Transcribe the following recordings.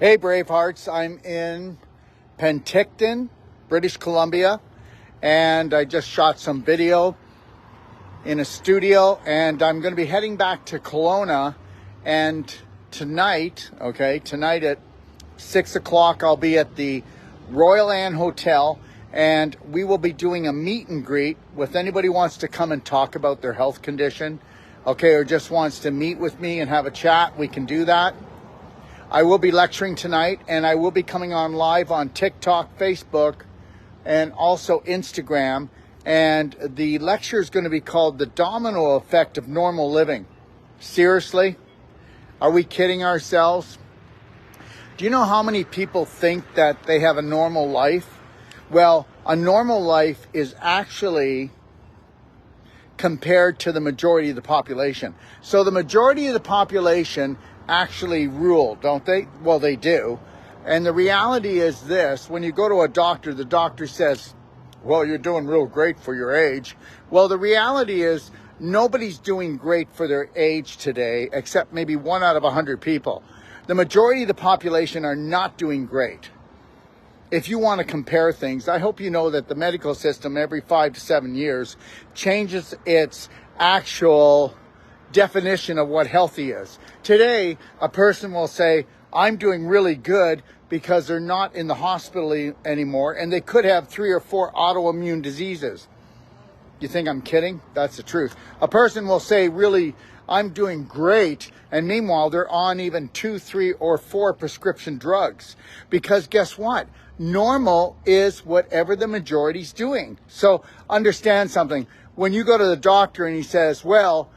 Hey Bravehearts, I'm in Penticton, British Columbia, and I just shot some video in a studio, and I'm going to be heading back to Kelowna, and tonight at 6 o'clock I'll be at the Royal Anne Hotel, and we will be doing a meet and greet with anybody who wants to come and talk about their health condition, or just wants to meet with me and have a chat. We can do that. I will be lecturing tonight, and I will be coming on live on TikTok, Facebook, and also Instagram. And the lecture is going to be called The Domino Effect of Normal Living. Seriously? Are we kidding ourselves? Do you know how many people think that they have a normal life? Well, a normal life is actually compared to the majority of the population. So the majority of the population actually rule, don't they? Well, they do. And the reality is this: when you go to a doctor, the doctor says, well, you're doing real great for your age. Well, the reality is nobody's doing great for their age today, except maybe 1 out of 100 people. The majority of the population are not doing great. If you want to compare things, I hope you know that the medical system every 5 to 7 years changes its actual definition of what healthy is. Today, a person will say, I'm doing really good because they're not in the hospital anymore, and they could have 3 or 4 autoimmune diseases. You think I'm kidding? That's the truth. A person will say, really, I'm doing great, and meanwhile, they're on even 2, 3, or 4 prescription drugs. Because guess what? Normal is whatever the majority's doing. So understand something. When you go to the doctor and he says, well,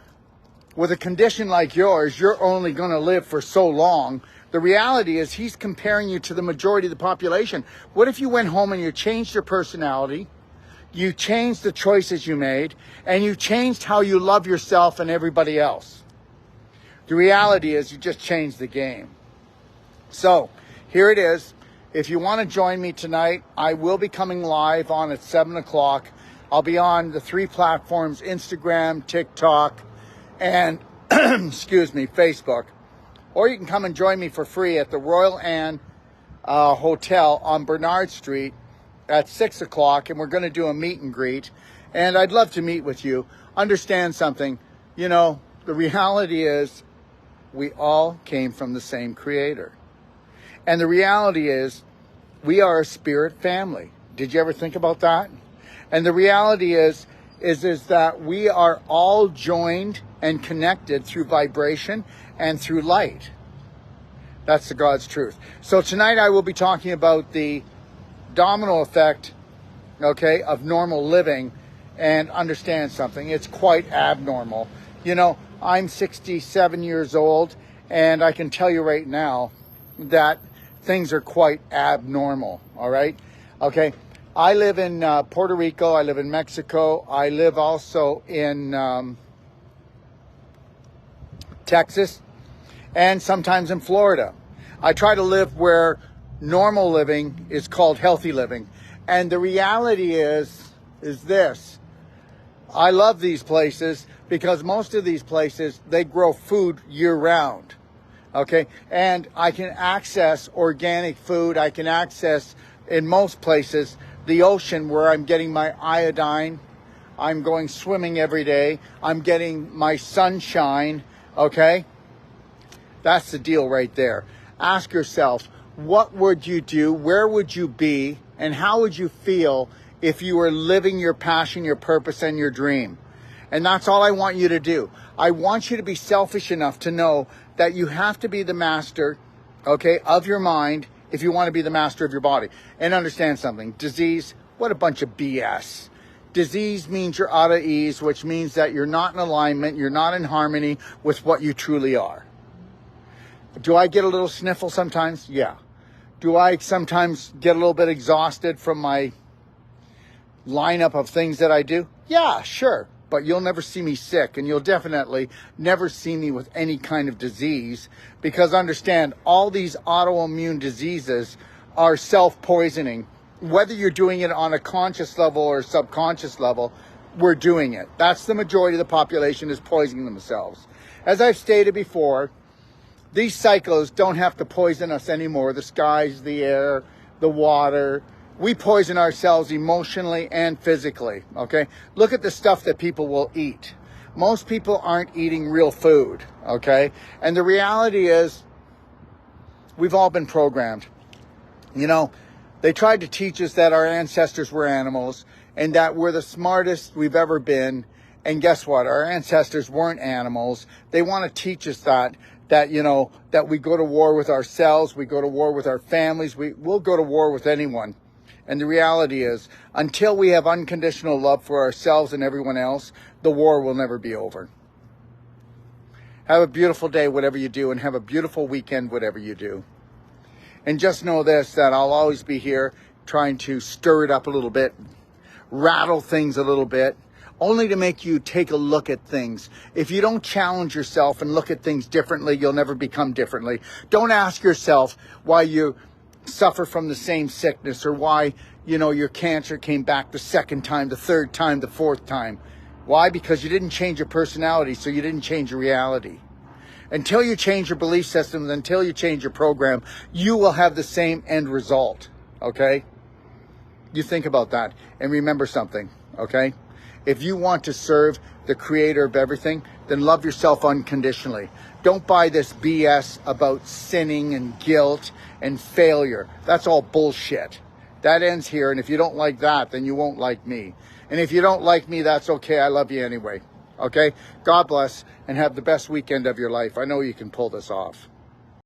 with a condition like yours, you're only going to live for so long. The reality is he's comparing you to the majority of the population. What if you went home and you changed your personality, you changed the choices you made, and you changed how you love yourself and everybody else? The reality is you just changed the game. So here it is. If you want to join me tonight, I will be coming live on at 7 o'clock. I'll be on the 3 platforms, Instagram, TikTok, and Facebook. Or you can come and join me for free at the Royal Anne Hotel on Bernard Street at 6 o'clock, and we're going to do a meet and greet. And I'd love to meet with you. Understand something. You know, the reality is we all came from the same creator. And the reality is we are a spirit family. Did you ever think about that? And the reality is that we are all joined and connected through vibration and through light. That's the God's truth. So tonight I will be talking about the domino effect, of normal living. And understand something, it's quite abnormal. You know, I'm 67 years old, and I can tell you right now that things are quite abnormal, all right? Okay, I live in Puerto Rico, I live in Mexico, I live also in Texas, and sometimes in Florida. I try to live where normal living is called healthy living. And the reality is this: I love these places because most of these places, they grow food year-round, okay? And I can access organic food. I can access, in most places, the ocean where I'm getting my iodine. I'm going swimming every day. I'm getting my sunshine, okay? That's the deal right there. Ask yourself, what would you do? Where would you be? And how would you feel if you were living your passion, your purpose, and your dream? And that's all I want you to do. I want you to be selfish enough to know that you have to be the master, of your mind if you want to be the master of your body. And understand something. Disease, what a bunch of BS. Disease means you're out of ease, which means that you're not in alignment, you're not in harmony with what you truly are. Do I get a little sniffle sometimes? Yeah. Do I sometimes get a little bit exhausted from my lineup of things that I do? Yeah, sure. But you'll never see me sick, and you'll definitely never see me with any kind of disease, because understand, all these autoimmune diseases are self-poisoning. Whether you're doing it on a conscious level or subconscious level, we're doing it. That's the majority of the population is poisoning themselves. As I've stated before, these cycles don't have to poison us anymore. The skies, the air, the water. We poison ourselves emotionally and physically, okay? Look at the stuff that people will eat. Most people aren't eating real food, okay? And the reality is, we've all been programmed. You know, they tried to teach us that our ancestors were animals and that we're the smartest we've ever been. And guess what? Our ancestors weren't animals. They want to teach us that, you know, that we go to war with ourselves, we go to war with our families, we'll go to war with anyone. And the reality is, until we have unconditional love for ourselves and everyone else, the war will never be over. Have a beautiful day, whatever you do, and have a beautiful weekend, whatever you do. And just know this, that I'll always be here trying to stir it up a little bit, rattle things a little bit, only to make you take a look at things. If you don't challenge yourself and look at things differently, you'll never become differently. Don't ask yourself why you suffer from the same sickness or why, you know, your cancer came back the second time, the third time, the fourth time. Why? Because you didn't change your personality, so you didn't change your reality. Until you change your belief systems, until you change your program, you will have the same end result, okay? You think about that and remember something, okay? If you want to serve the creator of everything, then love yourself unconditionally. Don't buy this BS about sinning and guilt and failure. That's all bullshit. That ends here, and if you don't like that, then you won't like me. And if you don't like me, that's okay. I love you anyway. Okay? God bless, and have the best weekend of your life. I know you can pull this off.